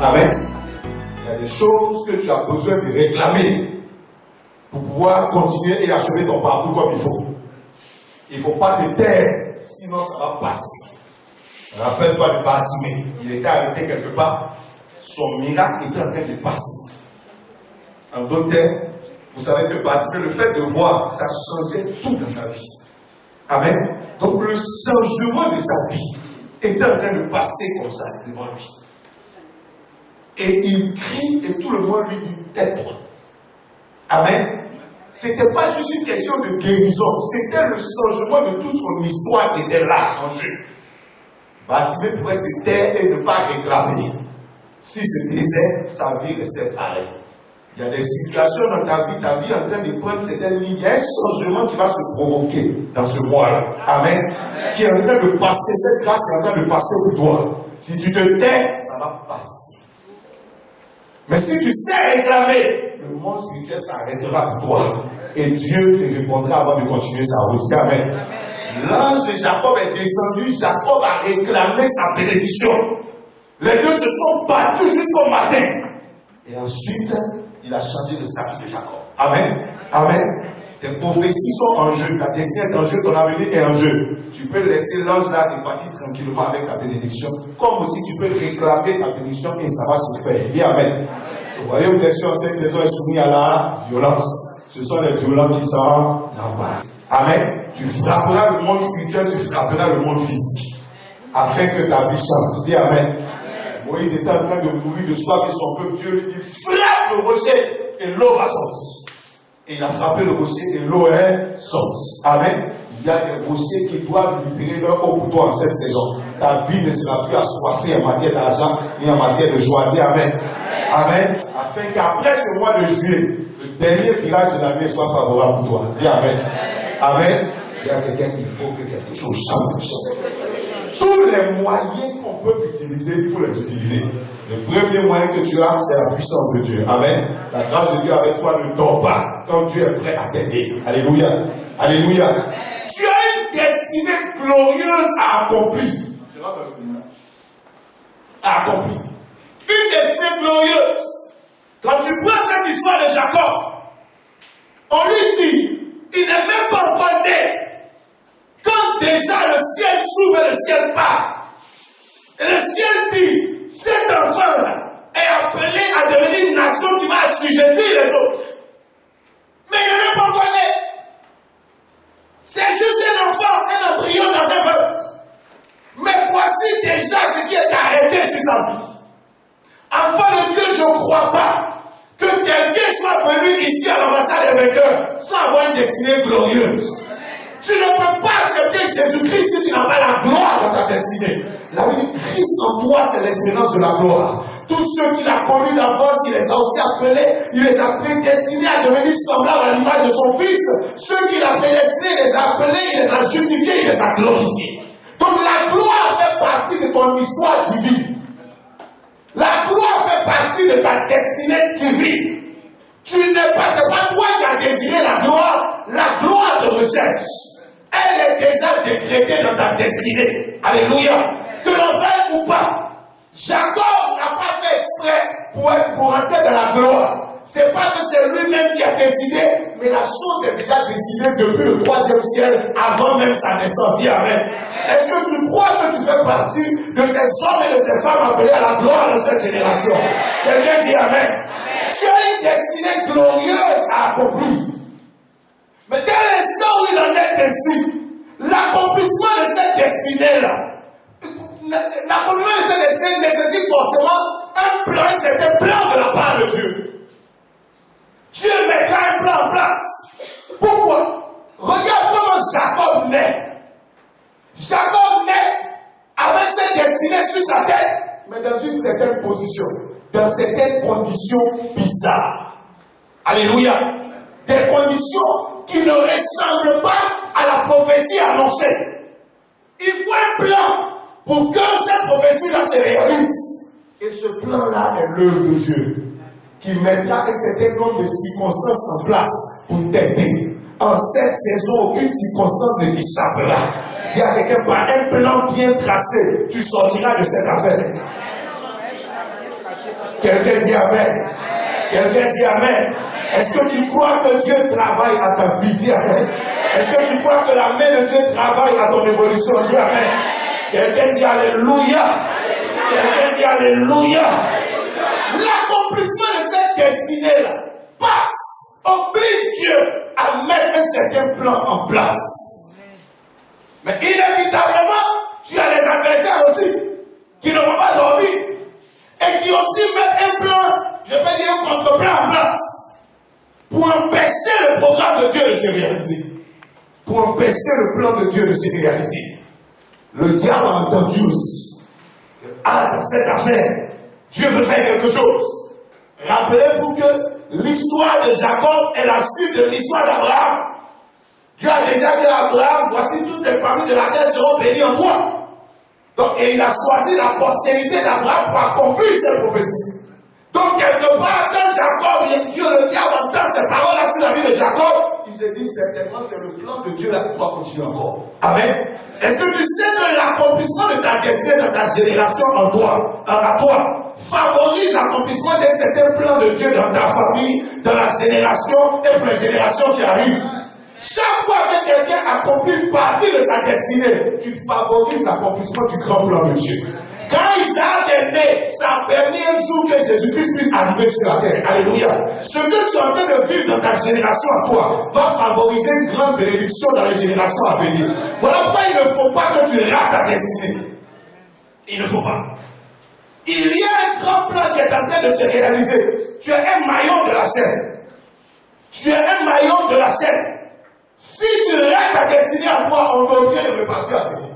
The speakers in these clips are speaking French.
Amen. Il y a des choses que tu as besoin de réclamer pour pouvoir continuer et achever ton parcours comme il faut. Il ne faut pas te taire, sinon ça va passer. Rappelle-toi de Bartimée. Il était arrêté quelque part. Son miracle était en train de passer. En d'autres termes, vous savez que Bartimée, le fait de voir, ça changeait tout dans sa vie. Amen. Donc le changement de sa vie était en train de passer comme ça devant lui. Et il crie et tout le monde lui dit tais-toi. Amen. Ce n'était pas juste une question de guérison, c'était le changement de toute son histoire qui était là en jeu. Bartimée pouvait se taire et ne pas réclamer. S'il se taisait, sa vie restait pareille. Il y a des situations dans ta vie est en train de prendre certaines lignes. Il y a un changement qui va se provoquer dans ce mois-là. Amen. Amen. Qui est en train de passer, cette grâce est en train de passer pour toi. Si tu te tais, ça va passer. Mais si tu sais réclamer, le monde spirituel s'arrêtera pour toi. Et Dieu te répondra avant de continuer sa route. Amen. Amen. L'ange de Jacob est descendu, Jacob a réclamé sa bénédiction. Les deux se sont battus jusqu'au matin. Et ensuite, il a changé le statut de Jacob. Amen. Amen. Tes prophéties sont en jeu, ta destinée est en jeu, ton avenir est en jeu. Tu peux laisser l'ange là et partir tranquillement avec ta bénédiction. Comme aussi tu peux réclamer ta bénédiction et ça va se faire. Dis Amen. Vous voyez, une question en cette saison est soumise à la violence. Ce sont les violents qui s'en emparent. Amen. Tu frapperas le monde spirituel, tu frapperas le monde physique. Afin que ta vie change. Dis Amen. Moïse était en train de mourir de soif et son peuple, Dieu lui dit frappe le rocher et l'eau va sortir. Et il a frappé le rocher et l'eau est sortie. Amen. Il y a des rochers qui doivent libérer leur eau pour toi en cette saison. Ta vie ne sera plus assoiffée en matière d'argent ni en matière de joie. Dis Amen. Amen. Afin qu'après ce mois de juillet, le dernier virage de l'année soit favorable pour toi. Dis Amen. Amen. Il y a quelqu'un qu'il faut que quelque chose change. Tous les moyens qu'on peut utiliser, il faut les utiliser. Le premier moyen que tu as, c'est la puissance de Dieu. Amen. La grâce de Dieu avec toi ne dort pas quand Dieu est prêt à t'aider. Alléluia. Alléluia. Tu as une destinée glorieuse à accomplir. Je rentre avec ça. À accomplir. Une destinée glorieuse. Quand tu prends cette histoire de Jacob, on lui dit, il n'est même pas encore né. Quand déjà le ciel s'ouvre et le ciel part, et le ciel dit, cet enfant-là est appelé à devenir une nation qui va assujettir les autres. Mais il n'est même pas encore né. C'est juste un enfant, un embryon dans un peuple. Mais voici déjà ce qui est arrêté sur sa vie. Enfant de Dieu, je ne crois pas que quelqu'un soit venu ici à l'ambassade des vainqueurs sans avoir une destinée glorieuse. Tu ne peux pas accepter Jésus-Christ si tu n'as pas la gloire dans ta destinée. La vie de Christ en toi, c'est l'espérance de la gloire. Tous ceux qu'il a connus d'avance, il les a aussi appelés, il les a prédestinés à devenir semblables à l'image de son Fils. Ceux qu'il a prédestinés, il les a appelés, il les a justifiés, il les a glorifiés. Donc la gloire fait partie de ton histoire divine. La gloire fait partie de ta destinée divine. Tu n'es pas, c'est pas toi qui as désiré la gloire te recherche. Elle est déjà décrétée dans ta destinée. Alléluia. Que l'on veuille ou pas. Jacob n'a pas fait exprès pour entrer dans la gloire. C'est pas que c'est lui-même qui a décidé, mais la chose est déjà décidée depuis le 3e ciel, avant même sa naissance. Dis Amen. Est-ce que tu crois que tu fais partie de ces hommes et de ces femmes appelés à la gloire de cette génération? Quelqu'un dit Amen. Tu as une destinée glorieuse à accomplir. Mais dès l'instant où il en est ainsi, l'accomplissement de cette destinée-là, l'accomplissement de cette destinée nécessite forcément un plan, c'est un plan de la part de Dieu. Dieu mettra un plan en place. Pourquoi? Regarde comment Jacob naît. Jacob naît avec cette destinée sur sa tête, mais dans une certaine position, dans certaines conditions bizarres. Alléluia. Des conditions qui ne ressemblent pas à la prophétie annoncée. Il faut un plan pour que cette prophétie-là se réalise. Et ce plan-là est l'œuvre de Dieu, qui mettra un certain nombre de circonstances en place pour t'aider. En cette saison, aucune circonstance ne t'échappera. Dis à quelqu'un, par un plan bien tracé, tu sortiras de cette affaire. Quelqu'un dit Amen. Quelqu'un dit Amen. Est-ce que tu crois que Dieu travaille à ta vie? Dis Amen. Est-ce que tu crois que la main de Dieu travaille à ton évolution? Dis Amen. Quelqu'un dit Alléluia. Quelqu'un dit Alléluia. L'accomplissement de cette destinée-là oblige Dieu à mettre un certain plan en place. Mais inévitablement, tu as des adversaires aussi qui ne vont pas dormir et qui aussi mettent un plan, je vais dire un contre-plan en place pour empêcher le programme de Dieu de se réaliser. Pour empêcher le plan de Dieu de se réaliser. Le diable a entendu aussi que dans cette affaire, Dieu veut faire quelque chose. Rappelez-vous que l'histoire de Jacob est la suite de l'histoire d'Abraham. Dieu a déjà dit à Abraham, voici toutes les familles de la terre seront bénies en toi. Donc, et il a choisi la postérité d'Abraham pour accomplir cette prophétie. Donc, quelque part, quand Jacob, Dieu le diable entend ces paroles-là sur la vie de Jacob, il se dit certainement c'est le plan de Dieu là qui doit continuer encore. Amen. Est-ce que tu sais que l'accomplissement de ta destinée dans ta génération à toi, favorise l'accomplissement d'un certain plan de Dieu dans ta famille, dans la génération et pour les générations qui arrivent? Chaque fois que quelqu'un accomplit une partie de sa destinée, tu favorises l'accomplissement du grand plan de Dieu. Quand Isaac est né, ça a permis un jour que Jésus-Christ puisse arriver sur la terre. Alléluia. Ce que tu es en train de vivre dans ta génération à toi va favoriser une grande bénédiction dans les générations à venir. Voilà pourquoi il ne faut pas que tu rates ta destinée. Il ne faut pas. Il y a un grand plan qui est en train de se réaliser. Tu es un maillon de la chaîne. Tu es un maillon de la chaîne. Si tu rates ta destinée à toi, on va obligé de repartir à zéro.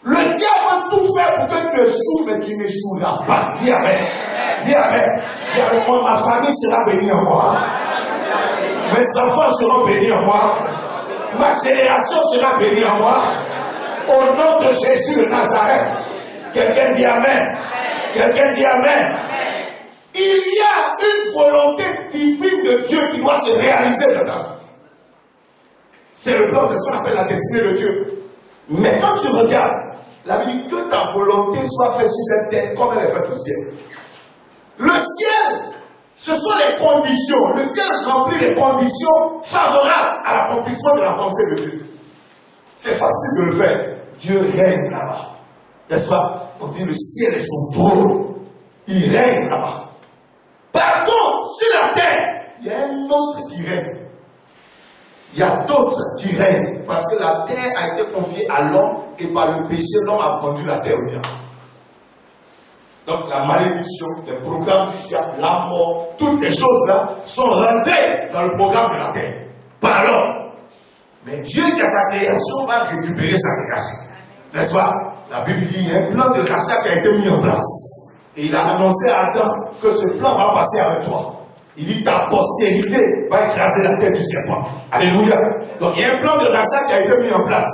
Le diable peut tout faire pour que tu échoues, mais tu n'échoueras pas. Dis Amen. Dis Amen. Dis avec moi, ma famille sera bénie en moi. Mes enfants seront bénis en moi. Ma génération sera bénie en moi. Au nom de Jésus de Nazareth. Quelqu'un dit Amen. Quelqu'un dit Amen. Il y a une volonté divine de Dieu qui doit se réaliser dans ta vie. C'est le plan, c'est ce qu'on appelle la destinée de Dieu. Mais quand tu regardes, la Bible dit que ta volonté soit faite sur cette terre comme elle est faite au ciel. Le ciel, ce sont les conditions. Le ciel remplit les conditions favorables à l'accomplissement de la pensée de Dieu. C'est facile de le faire. Dieu règne là-bas. N'est-ce pas? On dit le ciel est son trône. Il règne là-bas. Par contre, sur la terre, il y a un autre qui règne. Il y a d'autres qui règnent parce que la terre a été confiée à l'homme et par le péché, l'homme a vendu la terre au diable. Donc la malédiction, les programmes du diable, la mort, toutes ces choses-là sont rentrées dans le programme de la terre par l'homme. Mais Dieu qui a sa création va récupérer sa création. N'est-ce pas? La Bible dit qu'il y a un plan de rachat qui a été mis en place. Et il a annoncé à Adam que ce plan va passer avec toi. Il dit ta postérité va écraser la tête du serpent. Alléluia. Donc il y a un plan de rachat qui a été mis en place.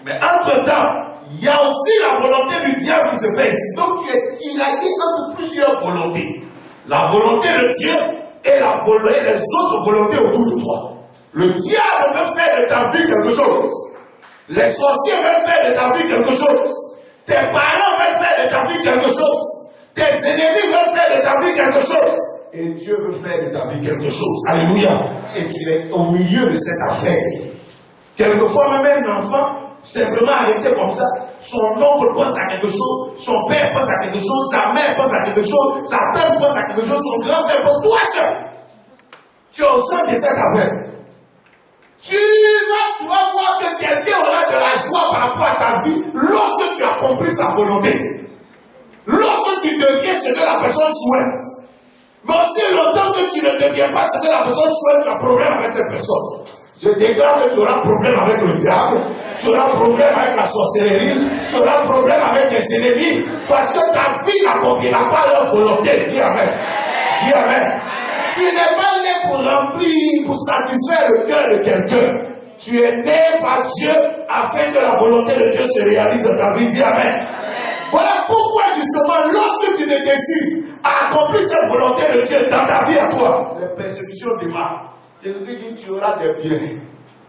Mais entre-temps, il y a aussi la volonté du diable qui se fait ici. Donc tu es tiraillé entre plusieurs volontés. La volonté de Dieu et les autres volontés autour de toi. Le diable veut faire de ta vie quelque chose. Les sorciers veulent faire de ta vie quelque chose. Tes parents veulent faire de ta vie quelque chose. Tes ennemis veulent faire de ta vie quelque chose. Et Dieu veut faire de ta vie quelque chose. Alléluia. Et tu es au milieu de cette affaire. Quelquefois, même un enfant, simplement arrêté comme ça, son oncle pense à quelque chose, son père pense à quelque chose, sa mère pense à quelque chose, sa tante pense à quelque chose, son grand-père pense, toi seul. Tu es au centre de cette affaire. Tu vas voir que quelqu'un aura de la joie par rapport à ta vie lorsque tu accomplis sa volonté. Lorsque tu deviens ce que la personne souhaite. Mais aussi longtemps que tu ne deviens pas ce que la personne souhaite, tu as problème avec cette personne. Je déclare que tu auras problème avec le diable, tu auras problème avec la sorcellerie, tu auras problème avec tes ennemis, parce que ta vie n'accomplira pas leur volonté. Dis Amen. Dis Amen. Tu n'es pas né pour remplir, pour satisfaire le cœur de quelqu'un. Tu es né par Dieu afin que la volonté de Dieu se réalise dans ta vie. Dis Amen. Voilà pourquoi justement, lorsque tu te décides à accomplir cette volonté de Dieu dans ta vie à toi, les persécutions démarrent. Jésus dit, tu auras des biens,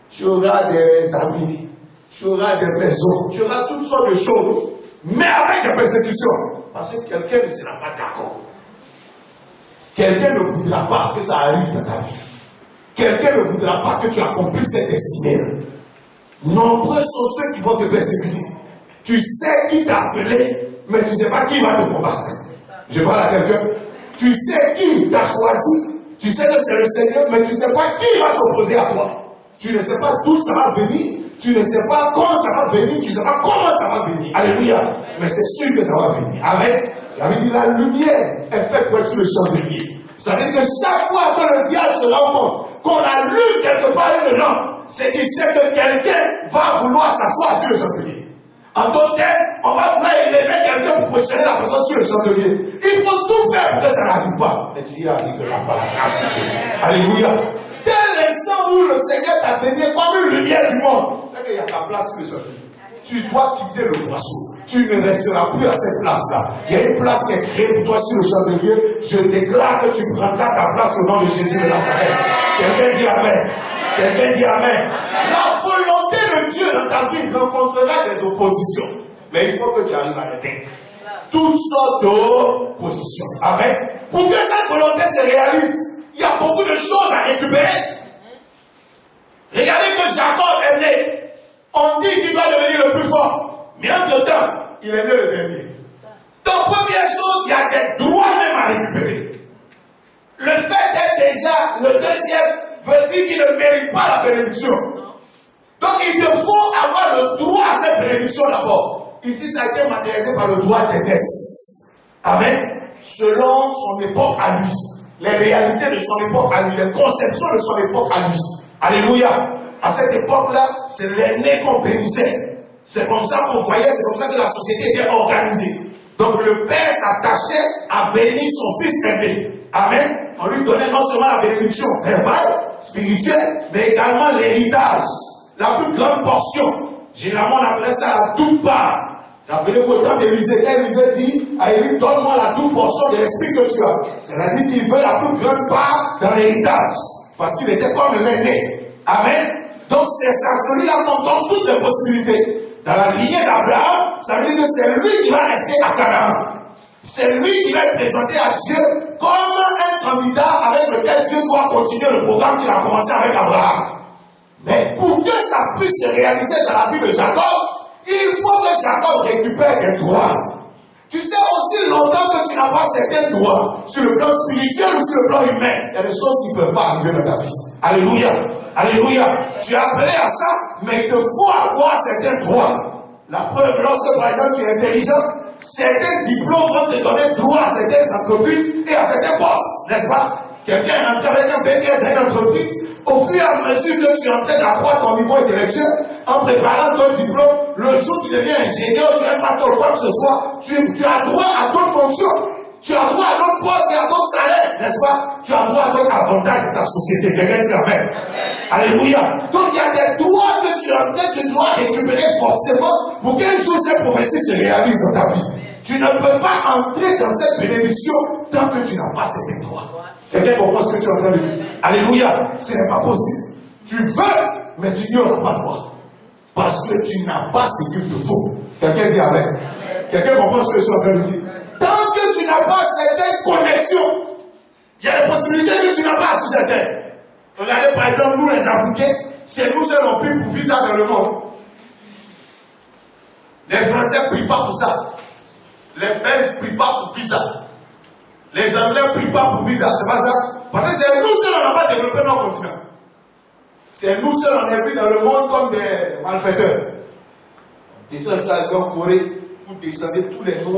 tu auras des amis, tu auras des maisons, tu auras toutes sortes de choses, mais avec des persécutions. Parce que quelqu'un ne sera pas d'accord. Quelqu'un ne voudra pas que ça arrive dans ta vie. Quelqu'un ne voudra pas que tu accomplisses cette destinée. Nombreux sont ceux qui vont te persécuter. Tu sais qui t'a appelé, mais tu ne sais pas qui va te combattre. Je parle à quelqu'un. Tu sais qui t'a choisi. Tu sais que c'est le Seigneur, mais tu ne sais pas qui va s'opposer à toi. Tu ne sais pas d'où ça va venir. Tu ne sais pas quand ça va venir. Tu ne sais pas comment ça va venir. Alléluia. Mais c'est sûr que ça va venir. Amen. La Bible dit la lumière est faite pour être sur le chandelier. Ça veut dire que chaque fois que le diable se rend compte qu'on a lu quelque part une lampe, c'est qu'il sait que quelqu'un va vouloir s'asseoir sur le chandelier. En d'autres termes, on va vouloir élever quelqu'un pour positionner la personne sur le chandelier. Il faut tout faire pour que ça n'arrive pas. Mais tu y arriveras par la grâce de Dieu. Alléluia. Dès l'instant où le Seigneur t'a donné comme une lumière du monde, c'est qu'il y a ta place sur le chandelier. Tu dois quitter le boisseau. Tu ne resteras plus à cette place-là. Il y a une place qui est créée pour toi sur le chandelier. Je déclare que tu prendras ta place au nom de Jésus de Nazareth. Quelqu'un dit Amen. Quelqu'un dit Amen. La volonté de Dieu dans ta vie rencontrera des oppositions. Mais il faut que tu arrives à les vaincre. Toutes sortes d'oppositions. Amen. Pour que cette volonté se réalise, il y a beaucoup de choses à récupérer. Regardez que Jacob est né. On dit qu'il doit devenir le plus fort. Mais entre-temps, il est né le dernier. Donc, première chose, il y a des droits même à récupérer. Le fait d'être déjà le deuxième veut dire qu'il ne mérite pas la bénédiction. Donc, il te faut avoir le droit à cette bénédiction d'abord. Ici, ça a été matérialisé par le droit d'aînesse. Amen. Selon son époque à lui. Les réalités de son époque à lui. Les conceptions de son époque à lui. Alléluia. À cette époque-là, c'est l'aîné qu'on bénissait. C'est comme ça qu'on voyait, c'est comme ça que la société était organisée. Donc le père s'attachait à bénir son fils aîné. Amen. On lui donnait non seulement la bénédiction verbale, spirituelle, mais également l'héritage. La plus grande portion. Généralement, on appelait ça la double part. Rappelez-vous au temps d'Élisée. Élisée dit à Élie, donne-moi la double portion de l'esprit que tu as. C'est-à-dire qu'il veut la plus grande part dans l'héritage. Parce qu'il était comme l'aîné. Amen. Donc c'est à celui-là qu'on donne toutes les possibilités. Dans la lignée d'Abraham, ça veut dire que c'est lui qui va rester à Canaan. C'est lui qui va être présenté à Dieu comme un candidat avec lequel Dieu doit continuer le programme qu'il a commencé avec Abraham. Mais pour que ça puisse se réaliser dans la vie de Jacob, il faut que Jacob récupère des droits. Tu sais, aussi longtemps que tu n'as pas certains droits, sur le plan spirituel ou sur le plan humain, il y a des choses qui ne peuvent pas arriver dans ta vie. Alléluia. Alléluia. Tu es appelé à ça, mais il te faut avoir certains droits. La preuve, lorsque par exemple tu es intelligent, certains diplômes vont te donner droit à certaines entreprises et à certains postes, n'est-ce pas? Quelqu'un est entré avec un BTS dans une entreprise, au fur et à mesure que tu es en train d'accroître ton niveau intellectuel, en préparant ton diplôme, le jour où tu deviens ingénieur, tu es un master ou quoi que ce soit, tu as droit à d'autres fonctions. Tu as droit à d'autres postes et à d'autres salaires, n'est-ce pas? Tu as droit à d'autres avantages de ta société. Quelqu'un dit Amen. Alléluia. Donc il y a des droits que tu dois récupérer forcément pour qu'un jour ces prophéties se réalisent dans ta vie. Tu ne peux pas entrer dans cette bénédiction tant que tu n'as pas ces droits. Quelqu'un comprend ce que tu es en train de dire? Alléluia. Ce n'est pas possible. Tu veux, mais tu n'y auras pas droit. Parce que tu n'as pas ce qu'il te faut. Quelqu'un dit Amen. Quelqu'un comprend ce que je suis en train de dire? Tant que tu n'as pas certaines connexions, il y a des possibilités que tu n'as pas sur certaines. Regardez par exemple, nous les Africains, c'est nous seuls on prie pour visa dans le monde. Les Français ne prient pas pour ça. Les Belges ne prient pas pour visa. Les Anglais ne prient pas pour visa. C'est pas ça. Parce que c'est nous seuls on n'a pas développé notre continent. C'est nous seuls on est pris dans le monde comme des malfaiteurs. Descendez en Corée, vous descendez tous les noms.